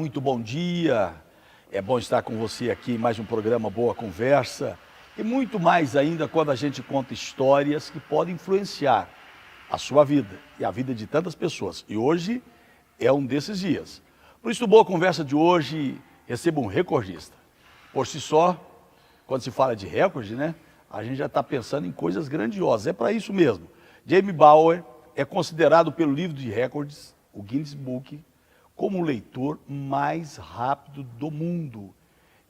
muito bom dia. É bom estar com você aqui em mais um programa Boa Conversa. E muito mais ainda quando a gente conta histórias que podem influenciar a sua vida e a vida de tantas pessoas. E hoje é um desses dias. Por isso, Boa Conversa de hoje, recebo um recordista. Por si só, quando se fala de recorde, né? A gente já está pensando em coisas grandiosas. É para isso mesmo. Jamie Bauer é considerado pelo livro de recordes, o Guinness Book, como o leitor mais rápido do mundo.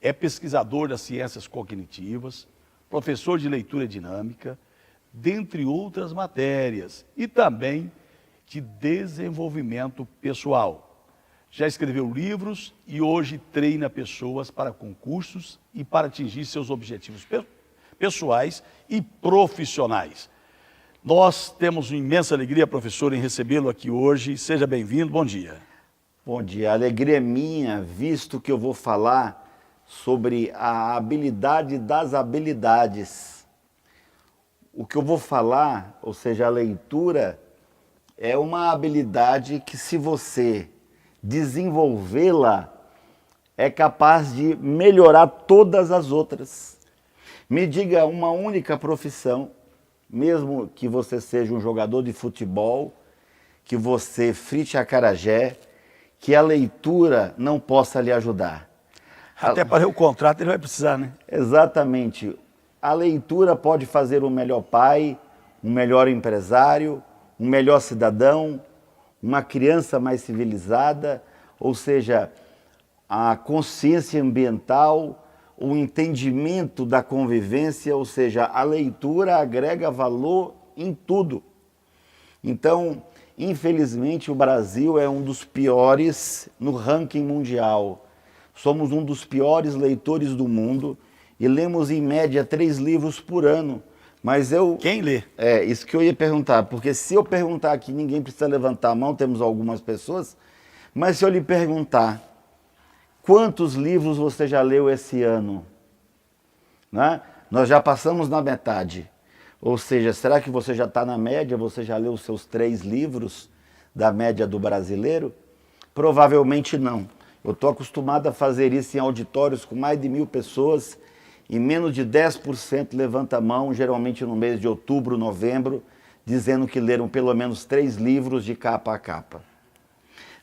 É pesquisador das ciências cognitivas, professor de leitura dinâmica, dentre outras matérias, e também de desenvolvimento pessoal. Já escreveu livros e hoje treina pessoas para concursos e para atingir seus objetivos pessoais e profissionais. Nós temos uma imensa alegria, professor, em recebê-lo aqui hoje. Seja bem-vindo, bom dia. Bom dia, a alegria é minha, visto que eu vou falar sobre a habilidade das habilidades. O que eu vou falar, ou seja, a leitura, é uma habilidade que, se você desenvolvê-la, é capaz de melhorar todas as outras. Me diga uma única profissão, mesmo que você seja um jogador de futebol, que você frite acarajé, que a leitura não possa lhe ajudar. Até para ler o contrato ele vai precisar, né? Exatamente. A leitura pode fazer um melhor pai, um melhor empresário, um melhor cidadão, uma criança mais civilizada, ou seja, a consciência ambiental, o entendimento da convivência, ou seja, a leitura agrega valor em tudo. Então, infelizmente, o Brasil é um dos piores no ranking mundial. Somos um dos piores leitores do mundo e lemos em média 3 livros por ano. Mas eu... Quem lê? É, isso que eu ia perguntar, porque se eu perguntar aqui, ninguém precisa levantar a mão, temos algumas pessoas, mas se eu lhe perguntar, quantos livros você já leu esse ano? Né? Nós já passamos na metade. Ou seja, será que você já está na média? Você já leu os seus 3 livros da média do brasileiro? Provavelmente não. Eu estou acostumado a fazer isso em auditórios com mais de 1000 pessoas e menos de 10% levanta a mão, geralmente no mês de outubro, novembro, dizendo que leram pelo menos 3 livros de capa a capa.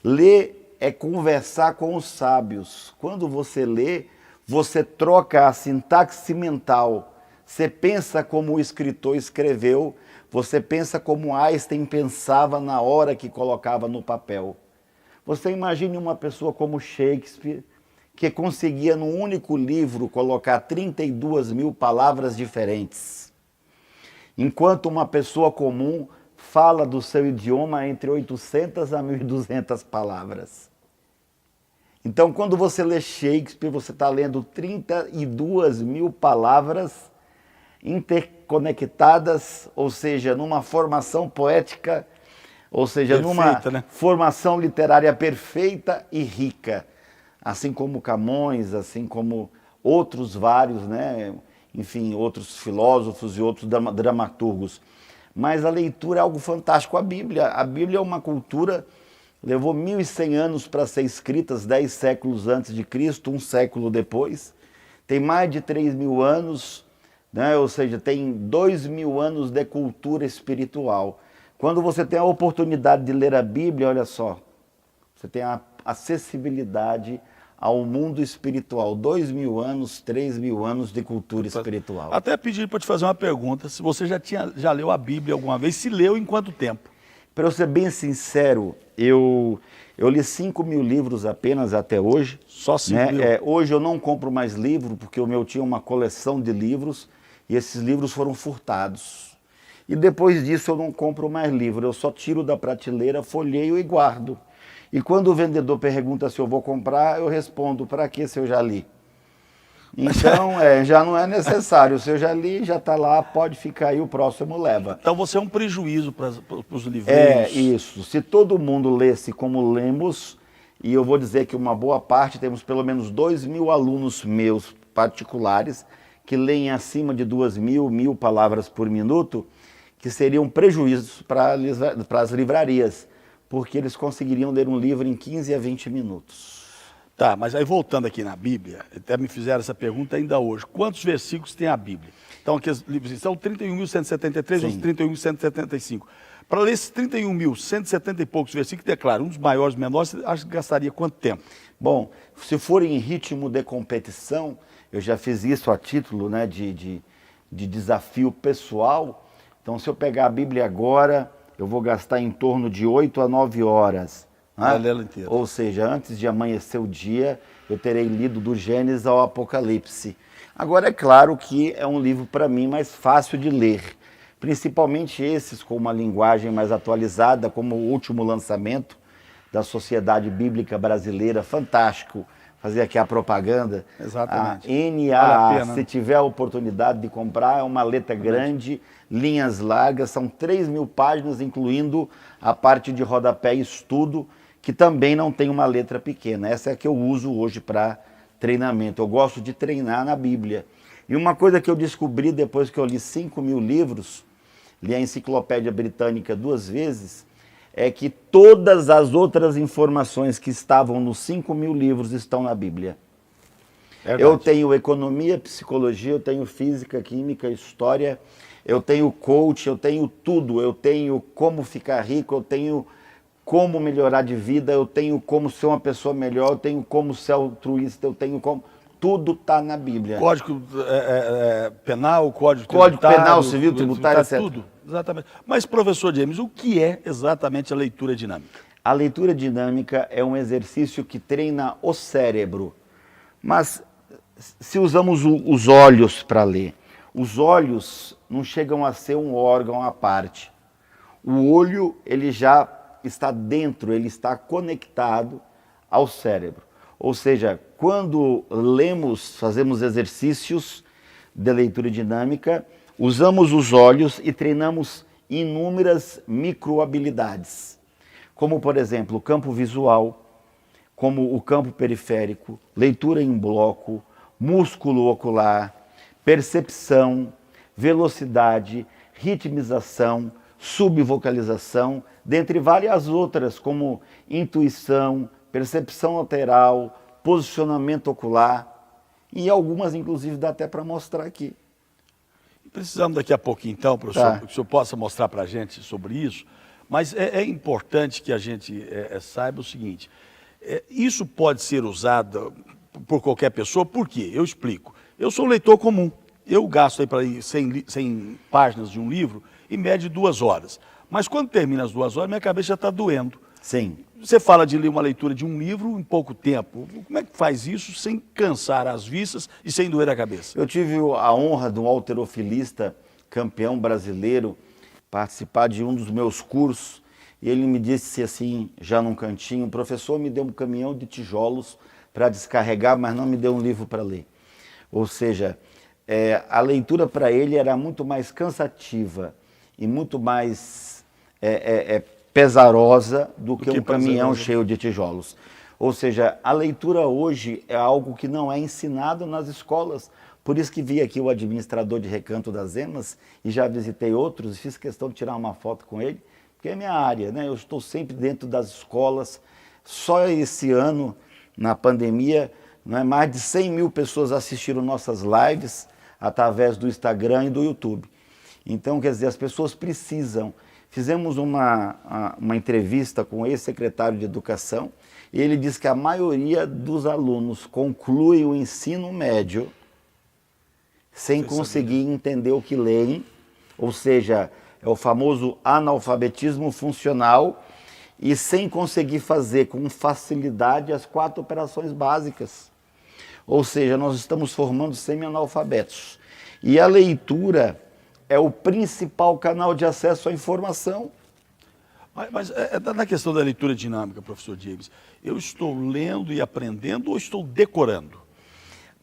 Ler é conversar com os sábios. Quando você lê, você troca a sintaxe mental. Você pensa como o escritor escreveu, você pensa como Einstein pensava na hora que colocava no papel. Você imagine uma pessoa como Shakespeare, que conseguia num único livro colocar 32.000 palavras diferentes. Enquanto uma pessoa comum fala do seu idioma entre 800 a 1.200 palavras. Então, quando você lê Shakespeare, você está lendo 32.000 palavras interconectadas, ou seja, numa formação poética, ou seja, numa formação literária perfeita e rica. Assim como Camões, assim como outros vários, né? Enfim, outros filósofos e outros dramaturgos. Mas a leitura é algo fantástico. A Bíblia é uma cultura, levou 1.100 anos para ser escrita, 10 séculos antes de Cristo, 1 século depois. Tem mais de 3.000 anos, né? Ou seja, tem 2.000 anos de cultura espiritual. Quando você tem a oportunidade de ler a Bíblia, olha só, você tem a acessibilidade ao mundo espiritual. 2.000 anos, 3.000 anos de cultura espiritual. Até pedir para te fazer uma pergunta, se você já leu a Bíblia alguma vez, se leu em quanto tempo? Para eu ser bem sincero, eu li 5.000 livros apenas até hoje. Só 5.000? Né? Hoje eu não compro mais livro, porque o meu tinha uma coleção de livros e esses livros foram furtados. E depois disso eu não compro mais livro, eu só tiro da prateleira, folheio e guardo. E quando o vendedor pergunta se eu vou comprar, eu respondo, para que se eu já li? Então, já não é necessário, se eu já li, já está lá, pode ficar aí, o próximo leva. Então você é um prejuízo para os livreiros. É isso, se todo mundo lesse como lemos, e eu vou dizer que uma boa parte, temos pelo menos 2.000 alunos meus particulares, que leem acima de 2.000, 1.000 palavras por minuto, que seriam prejuízos para as livrarias, porque eles conseguiriam ler um livro em 15 a 20 minutos. Tá, mas aí voltando aqui na Bíblia, até me fizeram essa pergunta ainda hoje. Quantos versículos tem a Bíblia? Então, aqui os livros são 31.173 ou Sim. 31.175. Para ler esses 31.170 e poucos versículos, é claro, um dos maiores, menores, acho que gastaria quanto tempo? Bom, se for em ritmo de competição, eu já fiz isso a título, né, de desafio pessoal. Então, se eu pegar a Bíblia agora, eu vou gastar em torno de 8 a 9 horas. Né? Para lê-la inteira. Ou seja, antes de amanhecer o dia, eu terei lido do Gênesis ao Apocalipse. Agora, é claro que é um livro, para mim, mais fácil de ler. Principalmente esses com uma linguagem mais atualizada, como o último lançamento da Sociedade Bíblica Brasileira, fantástico. Fazer aqui a propaganda. Exatamente. A NAA, Vale a pena, se né? tiver a oportunidade de comprar, é uma letra grande, linhas largas, são 3.000 páginas, incluindo a parte de rodapé e estudo, que também não tem uma letra pequena. Essa é a que eu uso hoje para treinamento. Eu gosto de treinar na Bíblia. E uma coisa que eu descobri depois que eu li 5.000 livros, li a Enciclopédia Britânica 2 vezes, é que todas as outras informações que estavam nos 5.000 livros estão na Bíblia. Verdade. Eu tenho economia, psicologia, eu tenho física, química, história, eu tenho coach, eu tenho tudo. Eu tenho como ficar rico, eu tenho como melhorar de vida, eu tenho como ser uma pessoa melhor, eu tenho como ser altruísta, eu tenho como... Tudo está na Bíblia. Código penal, código Penal, civil, tributário, etc. Tudo, exatamente. Mas, professor James, o que é exatamente a leitura dinâmica? A leitura dinâmica é um exercício que treina o cérebro. Mas se usamos os olhos para ler, os olhos não chegam a ser um órgão à parte. O olho, ele já está dentro, ele está conectado ao cérebro. Ou seja, quando lemos, fazemos exercícios de leitura dinâmica, usamos os olhos e treinamos inúmeras microhabilidades, como, por exemplo, o campo visual, como o campo periférico, leitura em bloco, músculo ocular, percepção, velocidade, ritmização, subvocalização, dentre várias outras, como intuição, percepção lateral, posicionamento ocular, e algumas, inclusive, dá até para mostrar aqui. Precisamos daqui a pouquinho, então, professor, Tá. que o senhor possa mostrar para a gente sobre isso, mas é importante que a gente saiba o seguinte, isso pode ser usado por qualquer pessoa, por quê? Eu explico. Eu sou um leitor comum, eu gasto aí para 100 páginas de um livro, em média 2 horas, mas quando termina as 2 horas, minha cabeça já está doendo. Sim. Você fala de ler uma leitura de um livro em pouco tempo. Como é que faz isso sem cansar as vistas e sem doer a cabeça? Eu tive a honra de um halterofilista campeão brasileiro participar de um dos meus cursos e ele me disse assim, já num cantinho, professor, me deu um caminhão de tijolos para descarregar, mas não me deu um livro para ler. Ou seja, a leitura para ele era muito mais cansativa e muito mais pesarosa do que um caminhão cheio de tijolos. Ou seja, a leitura hoje é algo que não é ensinado nas escolas. Por isso que vi aqui o administrador de Recanto das Emas e já visitei outros e fiz questão de tirar uma foto com ele, porque é minha área, né? Eu estou sempre dentro das escolas. Só esse ano, na pandemia, mais de 100.000 pessoas assistiram nossas lives através do Instagram e do YouTube. Então, quer dizer, as pessoas precisam. Fizemos uma entrevista com o ex-secretário de Educação e ele diz que a maioria dos alunos conclui o ensino médio sem conseguir entender o que leem, ou seja, é o famoso analfabetismo funcional e sem conseguir fazer com facilidade as 4 operações básicas. Ou seja, nós estamos formando semi-analfabetos. E a leitura é o principal canal de acesso à informação. Mas na questão da leitura dinâmica, professor James, eu estou lendo e aprendendo ou estou decorando?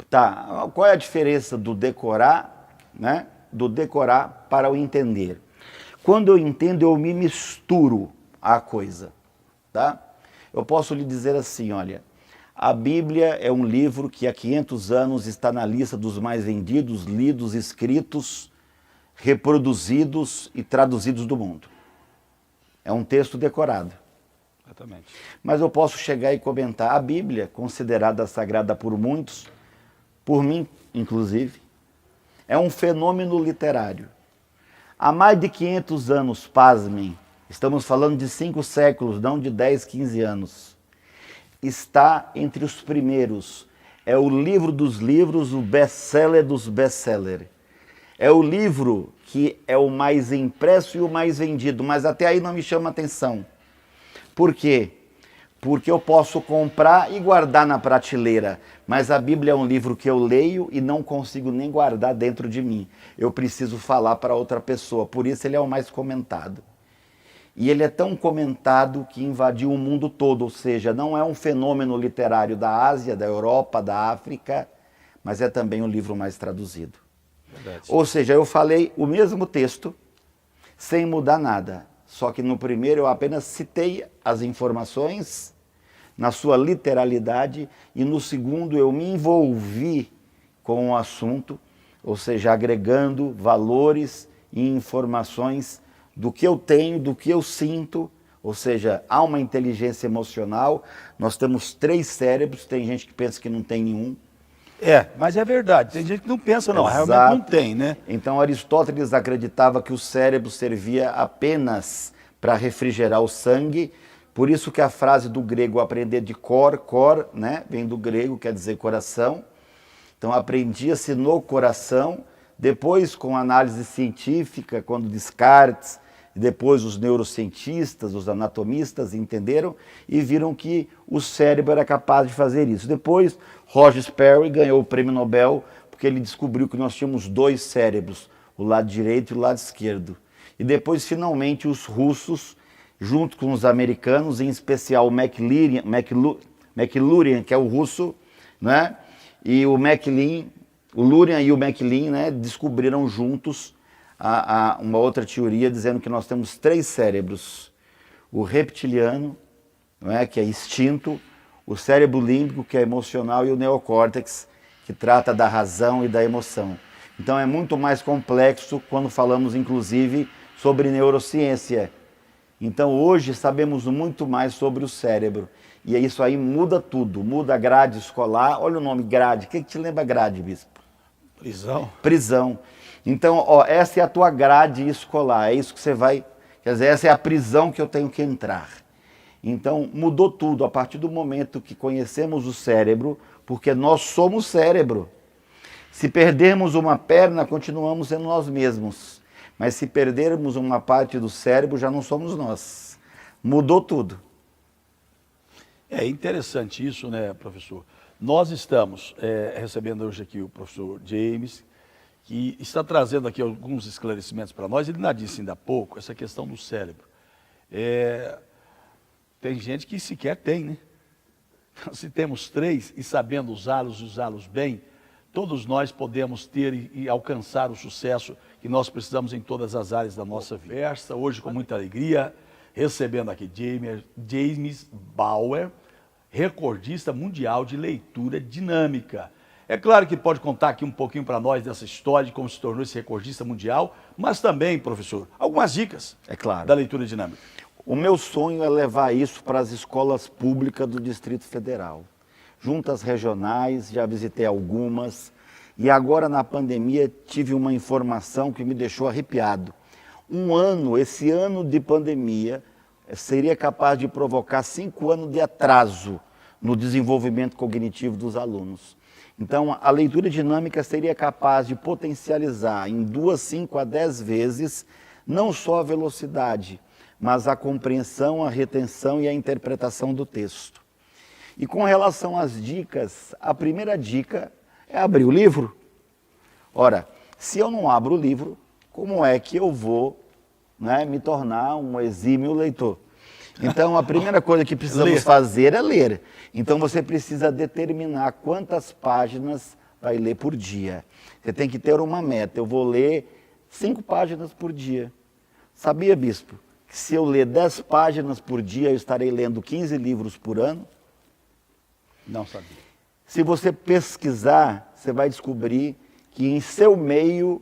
Tá, qual é a diferença do decorar, né, do decorar para o entender? Quando eu entendo, eu me misturo à coisa, tá? Eu posso lhe dizer assim, olha, a Bíblia é um livro que há 500 anos está na lista dos mais vendidos, lidos, escritos, reproduzidos e traduzidos do mundo. É um texto decorado. Exatamente. Mas eu posso chegar e comentar a Bíblia, considerada sagrada por muitos, por mim inclusive, é um fenômeno literário. Há mais de 500 anos, pasmem, estamos falando de 5 séculos, não de 10, 15 anos, está entre os primeiros. É o livro dos livros, o best-seller dos best-sellers. É o livro que é o mais impresso e o mais vendido, mas até aí não me chama atenção. Por quê? Porque eu posso comprar e guardar na prateleira, mas a Bíblia é um livro que eu leio e não consigo nem guardar dentro de mim. Eu preciso falar para outra pessoa, por isso ele é o mais comentado. E ele é tão comentado que invadiu o mundo todo, ou seja, não é um fenômeno literário da Ásia, da Europa, da África, mas é também o livro mais traduzido. Verdade. Ou seja, eu falei o mesmo texto, sem mudar nada. Só que no primeiro eu apenas citei as informações na sua literalidade e no segundo eu me envolvi com o assunto, ou seja, agregando valores e informações do que eu tenho, do que eu sinto, ou seja, há uma inteligência emocional. Nós temos 3 cérebros, tem gente que pensa que não tem nenhum. Mas é verdade. Tem gente que não pensa, não. Exato. Realmente não tem, né? Então Aristóteles acreditava que o cérebro servia apenas para refrigerar o sangue. Por isso que a frase do grego aprender de cor, né, vem do grego, quer dizer coração. Então aprendia-se no coração. Depois, com análise científica, quando Descartes, e depois os neurocientistas, os anatomistas entenderam e viram que o cérebro era capaz de fazer isso. Depois, Roger Sperry ganhou o prêmio Nobel porque ele descobriu que nós tínhamos 2 cérebros, o lado direito e o lado esquerdo. E depois, finalmente, os russos, junto com os americanos, em especial o McLuhan, que é o russo, né? E o MacLean, o Luria e o MacLean, né, descobriram juntos uma outra teoria dizendo que nós temos 3 cérebros. O reptiliano, não é, que é instinto, o cérebro límbico, que é emocional, e o neocórtex, que trata da razão e da emoção. Então é muito mais complexo quando falamos, inclusive, sobre neurociência. Então hoje sabemos muito mais sobre o cérebro. E isso aí muda tudo, muda a grade escolar. Olha o nome grade, o que te lembra grade, bispo? Prisão. Prisão. Então, ó, essa é a tua grade escolar, é isso que você vai... Quer dizer, essa é a prisão que eu tenho que entrar. Então, mudou tudo a partir do momento que conhecemos o cérebro, porque nós somos cérebro. Se perdermos uma perna, continuamos sendo nós mesmos. Mas se perdermos uma parte do cérebro, já não somos nós. Mudou tudo. É interessante isso, né, professor? Nós estamos recebendo hoje aqui o professor James, que está trazendo aqui alguns esclarecimentos para nós. Ele disse ainda há pouco essa questão do cérebro. Tem gente que sequer tem, né? Então, se temos 3 e sabendo usá-los bem, todos nós podemos ter e alcançar o sucesso que nós precisamos em todas as áreas da nossa vida. Hoje, com muita alegria, recebendo aqui James Bauer, recordista mundial de leitura dinâmica. É claro que pode contar aqui um pouquinho para nós dessa história de como se tornou esse recordista mundial, mas também, professor, algumas dicas da leitura dinâmica. O meu sonho é levar isso para as escolas públicas do Distrito Federal. Juntas regionais, já visitei algumas, e agora na pandemia tive uma informação que me deixou arrepiado. Esse ano de pandemia, seria capaz de provocar 5 anos de atraso no desenvolvimento cognitivo dos alunos. Então, a leitura dinâmica seria capaz de potencializar em 2, 5 a 10 vezes, não só a velocidade, mas a compreensão, a retenção e a interpretação do texto. E com relação às dicas, a primeira dica é abrir o livro. Ora, se eu não abro o livro, como é que eu vou, né, me tornar um exímio leitor? Então, a primeira coisa que precisamos fazer é ler. Então, você precisa determinar quantas páginas vai ler por dia. Você tem que ter uma meta. Eu vou ler 5 páginas por dia. Sabia, bispo, que se eu ler 10 páginas por dia, eu estarei lendo 15 livros por ano? Não sabia. Se você pesquisar, você vai descobrir que em seu meio,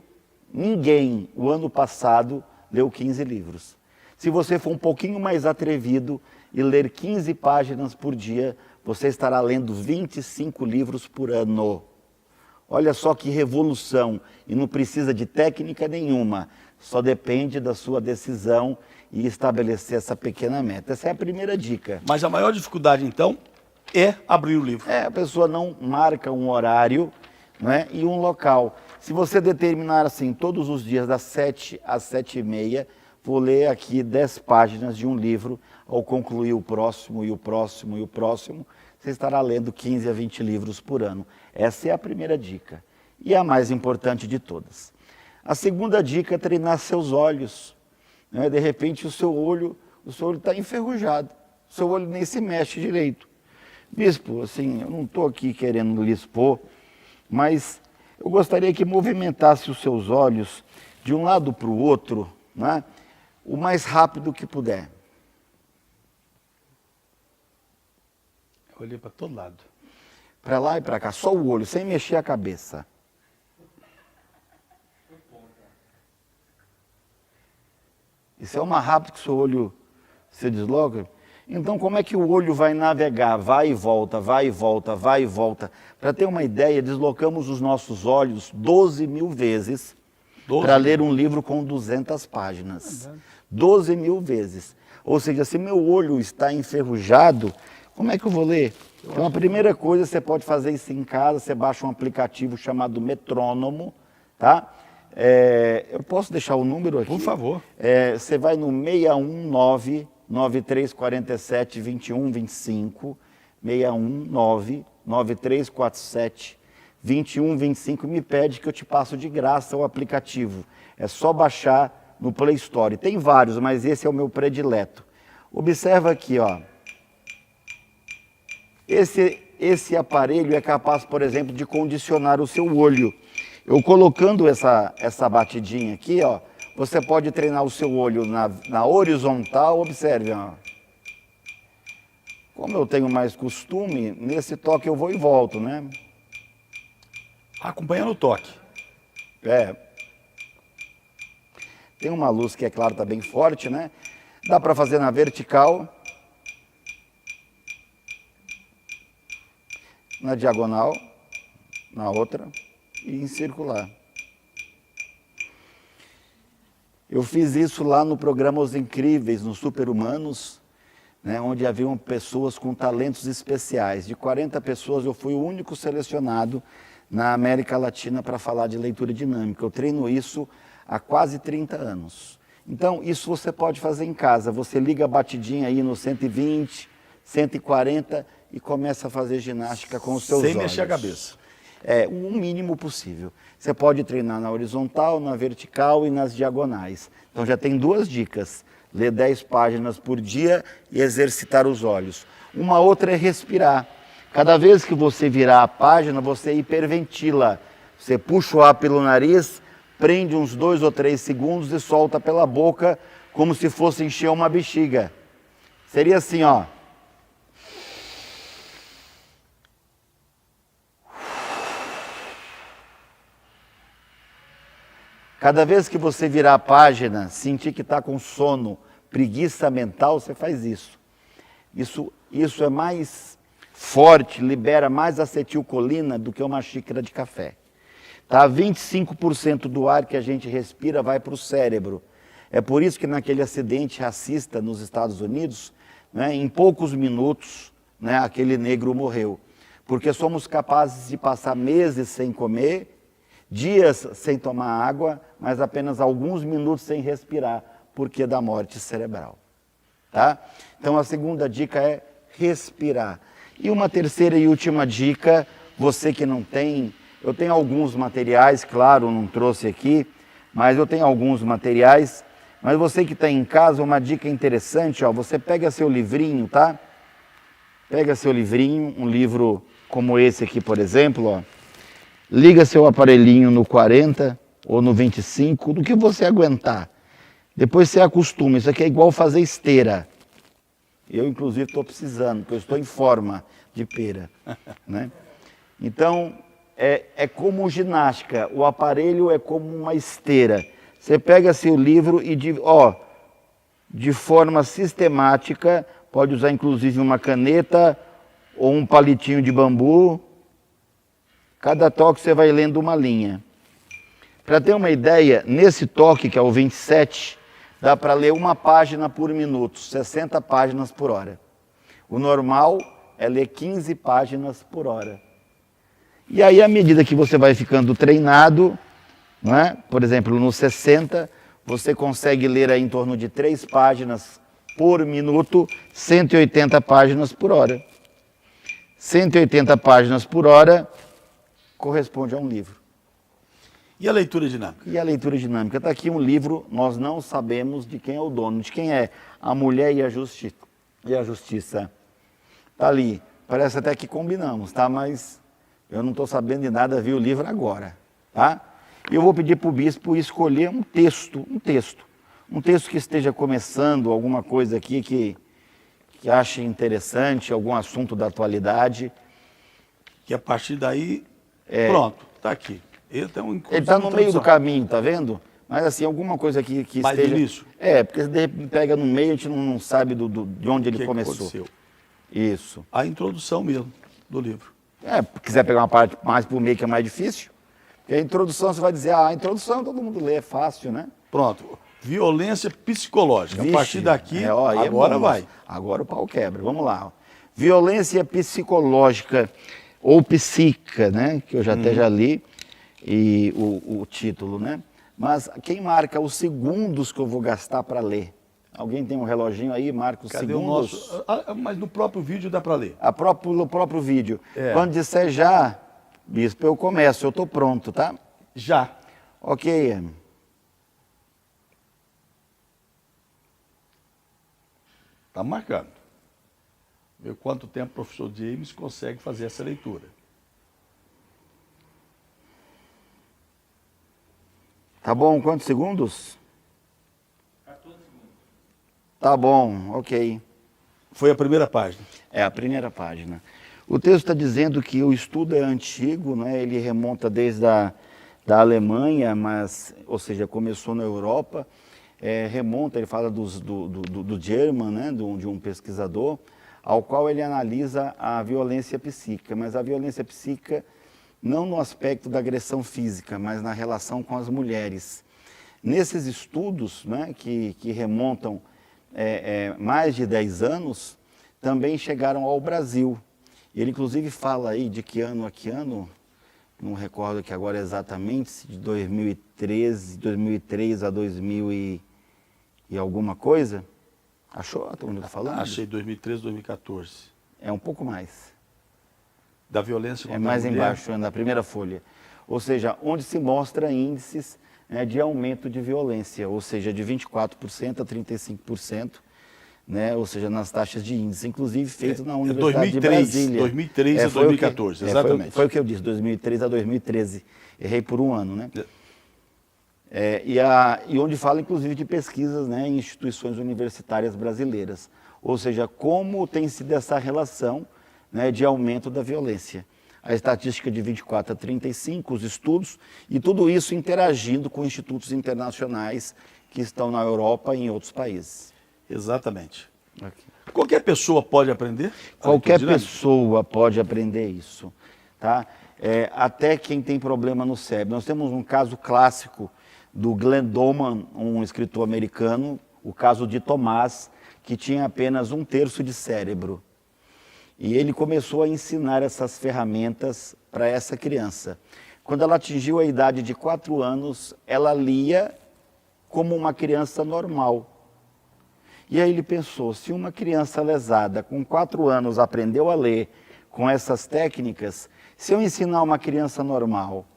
ninguém, o ano passado, leu 15 livros. Se você for um pouquinho mais atrevido e ler 15 páginas por dia, você estará lendo 25 livros por ano. Olha só que revolução, e não precisa de técnica nenhuma, só depende da sua decisão e estabelecer essa pequena meta. Essa é a primeira dica. Mas a maior dificuldade, então, é abrir o livro. A pessoa não marca um horário, né, e um local. Se você determinar assim, todos os dias das 7 às 7h30, vou ler aqui 10 páginas de um livro, ao concluir o próximo e o próximo e o próximo, você estará lendo 15 a 20 livros por ano. Essa é a primeira dica e a mais importante de todas. A segunda dica é treinar seus olhos. Né? De repente o seu olho está enferrujado, o seu olho nem se mexe direito. Bispo, assim, eu não estou aqui querendo lhe expor, mas eu gostaria que movimentasse os seus olhos de um lado para o outro, né? O mais rápido que puder. Eu olhei para todo lado. Para lá e para cá, só o olho, sem mexer a cabeça. Isso é o mais rápido que o seu olho se desloca. Então, como é que o olho vai navegar? Vai e volta, vai e volta, vai e volta. Para ter uma ideia, deslocamos os nossos olhos 12.000 vezes para ler um livro com 200 páginas. 12.000 vezes. Ou seja, se meu olho está enferrujado, como é que eu vou ler? Então, a primeira coisa, você pode fazer isso em casa, você baixa um aplicativo chamado Metrônomo, tá? Eu posso deixar o número aqui? Por favor. Você vai no 619-9347-2125, 619-9347-2125, me pede que eu te passo de graça o aplicativo. É só baixar no Play Store. Tem vários, mas esse é o meu predileto. Observa aqui, ó. Esse aparelho é capaz, por exemplo, de condicionar o seu olho. Eu colocando essa batidinha aqui, ó, você pode treinar o seu olho na horizontal, observe, ó. Como eu tenho mais costume, nesse toque eu vou e volto, né? Acompanhando o toque. Tem uma luz que, é claro, está bem forte, né? Dá para fazer na vertical, na diagonal, na outra e em circular. Eu fiz isso lá no programa Os Incríveis, no Super-Humanos, né, onde haviam pessoas com talentos especiais. De 40 pessoas, eu fui o único selecionado na América Latina para falar de leitura dinâmica. Eu treino isso há quase 30 anos. Então, isso você pode fazer em casa. Você liga a batidinha aí no 120, 140 e começa a fazer ginástica com os seus olhos. Sem mexer a cabeça. O mínimo possível. Você pode treinar na horizontal, na vertical e nas diagonais. Então já tem 2 dicas. Ler 10 páginas por dia e exercitar os olhos. Uma outra é respirar. Cada vez que você virar a página, você hiperventila. Você puxa o ar pelo nariz, prende uns 2 ou 3 segundos e solta pela boca, como se fosse encher uma bexiga. Seria assim, ó. Cada vez que você virar a página, sentir que está com sono, preguiça mental, você faz isso. Isso é mais forte, libera mais acetilcolina do que uma xícara de café. Tá? 25% do ar que a gente respira vai para o cérebro. É por isso que naquele acidente racista nos Estados Unidos, né, em poucos minutos, né, aquele negro morreu. Porque somos capazes de passar meses sem comer, dias sem tomar água, mas apenas alguns minutos sem respirar, porque da morte cerebral. Tá? Então a segunda dica é respirar. E uma terceira e última dica, você que não tem, eu tenho alguns materiais, claro, não trouxe aqui, mas eu tenho alguns materiais, mas você que está em casa, uma dica interessante, ó, você pega seu livrinho, tá? Pega seu livrinho, um livro como esse aqui, por exemplo, ó. Liga seu aparelhinho no 40 ou no 25, do que você aguentar. Depois você acostuma, isso aqui é igual fazer esteira. Eu, inclusive, estou precisando, porque eu estou em forma de pera. Né? Então, é como ginástica, o aparelho é como uma esteira. Você pega seu livro e, de forma sistemática, pode usar inclusive uma caneta ou um palitinho de bambu. Cada toque você vai lendo uma linha. Para ter uma ideia, nesse toque, que é o 27, dá para ler uma página por minuto, 60 páginas por hora. O normal é ler 15 páginas por hora. E aí, à medida que você vai ficando treinado, né? Por exemplo, no 60, você consegue ler aí em torno de 3 páginas por minuto, 180 páginas por hora. 180 páginas por hora corresponde a um livro. E a leitura dinâmica? E a leitura dinâmica? Está aqui um livro, nós não sabemos de quem é o dono, de quem é A Mulher e a Justiça. Está ali, parece até que combinamos, tá? Mas eu não estou sabendo de nada, vi o livro agora, tá? E eu vou pedir para o bispo escolher um texto que esteja começando, alguma coisa aqui que ache interessante, algum assunto da atualidade. Que a partir daí, pronto, está aqui. Ele está no meio do caminho, tá vendo? Mas assim, alguma coisa que mais esteja... início? Porque de repente pega no meio, a gente não sabe de onde ele começou. Aconteceu? Isso. A introdução mesmo do livro. Quiser pegar uma parte mais por meio que é mais difícil, porque a introdução você vai dizer, a introdução todo mundo lê, é fácil, né? Pronto. Violência psicológica. Vixe, a partir daqui, aí agora vai. Agora o pau quebra. Vamos lá. Violência psicológica ou psíquica, né? Que eu até já li e o título, né? Mas quem marca os segundos que eu vou gastar para ler? Alguém tem um reloginho aí, marca os Cadê segundos? o nosso? Mas no próprio vídeo dá para ler. No próprio vídeo. Quando disser já, bispo, eu começo, eu estou pronto, tá? Já. Ok. Está marcando. Ver quanto tempo o professor James consegue fazer essa leitura. Tá bom, quantos segundos? 14 segundos. Tá bom, ok. Foi a primeira página. É a primeira página. O texto está dizendo que o estudo é antigo, né? Ele remonta desde da Alemanha, ou seja, começou na Europa. Remonta, ele fala do German, né? de um pesquisador, ao qual ele analisa a violência psíquica, mas a violência psíquica não no aspecto da agressão física, mas na relação com as mulheres. Nesses estudos, né, que remontam mais de 10 anos, também chegaram ao Brasil. Ele inclusive fala aí de que ano a que ano, não recordo aqui agora exatamente, de 2003 a 2000 e alguma coisa. Achou onde eu estou falando? Achei 2013, 2014. É um pouco mais. Da violência contra a mais mulher. embaixo, na primeira folha. Ou seja, onde se mostra índices, né, de aumento de violência, ou seja, de 24% a 35%, né, ou seja, nas taxas de índice, inclusive feito na Universidade de Brasília. 2003 a 2014, exatamente. Foi o que eu disse, 2003 a 2013. Errei por um ano, né? E onde fala, inclusive, de pesquisas, né, em instituições universitárias brasileiras. Ou seja, como tem sido essa relação, né, de aumento da violência. A estatística de 24 a 35, os estudos, e tudo isso interagindo com institutos internacionais que estão na Europa e em outros países. Exatamente. Aqui. Qualquer pessoa pode aprender? Qualquer pessoa pode aprender isso, tá? Até quem tem problema no cérebro. Nós temos um caso clássico do Glenn Doman, um escritor americano, o caso de Tomás, que tinha apenas 1/3 de cérebro. E ele começou a ensinar essas ferramentas para essa criança. Quando ela atingiu a idade de 4 anos, ela lia como uma criança normal. E aí ele pensou, se uma criança lesada com 4 anos aprendeu a ler com essas técnicas, se eu ensinar uma criança normal...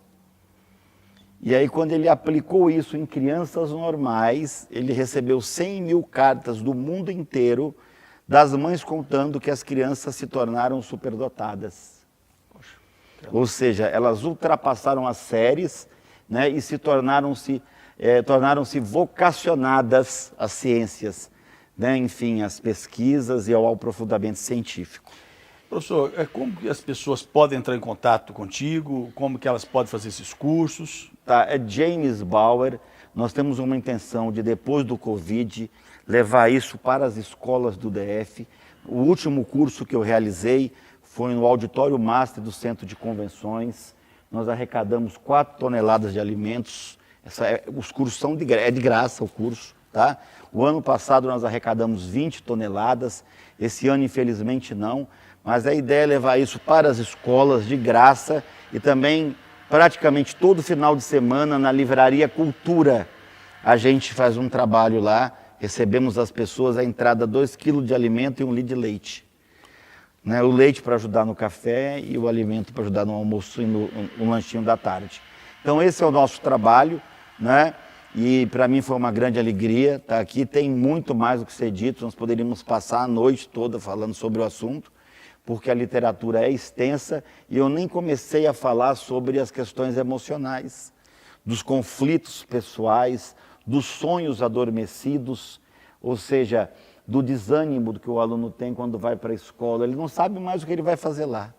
E aí, quando ele aplicou isso em crianças normais, ele recebeu 100 mil cartas do mundo inteiro, das mães contando que as crianças se tornaram superdotadas. Ou seja, elas ultrapassaram as séries, né, e se tornaram-se vocacionadas às ciências, né, enfim, às pesquisas e ao aprofundamento científico. Professor, como que as pessoas podem entrar em contato contigo? Como que elas podem fazer esses cursos? Tá, é James Bauer. nós temos uma intenção de, depois do Covid, levar isso para as escolas do DF. O último curso que eu realizei foi no Auditório Master do Centro de Convenções. Nós arrecadamos 4 toneladas de alimentos. Os cursos são de graça, o curso, tá? O ano passado nós arrecadamos 20 toneladas, esse ano infelizmente não, mas a ideia é levar isso para as escolas de graça e também praticamente todo final de semana na Livraria Cultura a gente faz um trabalho lá, recebemos as pessoas a entrada 2 kg de alimento e 1 litro de leite. Né? O leite para ajudar no café e o alimento para ajudar no almoço e no lanchinho da tarde. Então esse é o nosso trabalho, né? E para mim foi uma grande alegria estar aqui. Tem muito mais o que ser dito, nós poderíamos passar a noite toda falando sobre o assunto, porque a literatura é extensa e eu nem comecei a falar sobre as questões emocionais, dos conflitos pessoais, dos sonhos adormecidos, ou seja, do desânimo que o aluno tem quando vai para a escola. Ele não sabe mais o que ele vai fazer lá.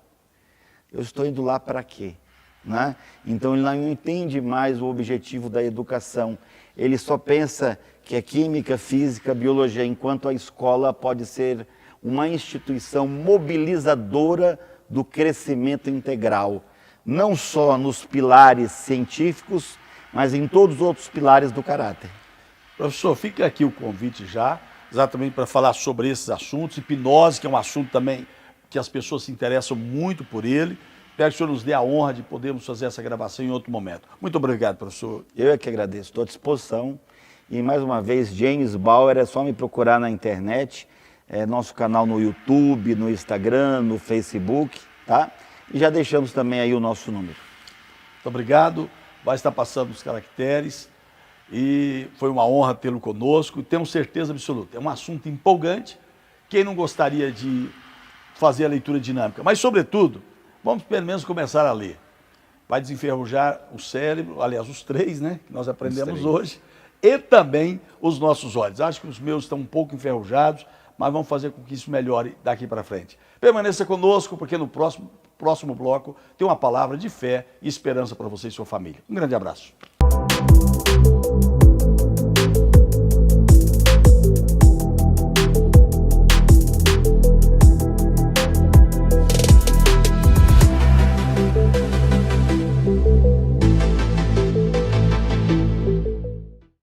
Eu estou indo lá para quê? Né? Então ele não entende mais o objetivo da educação. Ele só pensa que é química, física, biologia, enquanto a escola pode ser uma instituição mobilizadora do crescimento integral, não só nos pilares científicos, mas em todos os outros pilares do caráter. Professor, fica aqui o convite já, exatamente para falar sobre esses assuntos. Hipnose, que é um assunto também que as pessoas se interessam muito por ele. Espero que o senhor nos dê a honra de podermos fazer essa gravação em outro momento. Muito obrigado, professor. Eu é que agradeço, estou à disposição. E mais uma vez, James Bauer, é só me procurar na internet, nosso canal no YouTube, no Instagram, no Facebook, tá? E já deixamos também aí o nosso número. Muito obrigado, vai estar passando os caracteres e foi uma honra tê-lo conosco e temos certeza absoluta. É um assunto empolgante, quem não gostaria de fazer a leitura dinâmica, mas sobretudo, vamos pelo menos começar a ler. Vai desenferrujar o cérebro, aliás, os 3, né, que nós aprendemos hoje, e também os nossos olhos. Acho que os meus estão um pouco enferrujados, mas vamos fazer com que isso melhore daqui para frente. Permaneça conosco, porque no próximo bloco tem uma palavra de fé e esperança para você e sua família. Um grande abraço.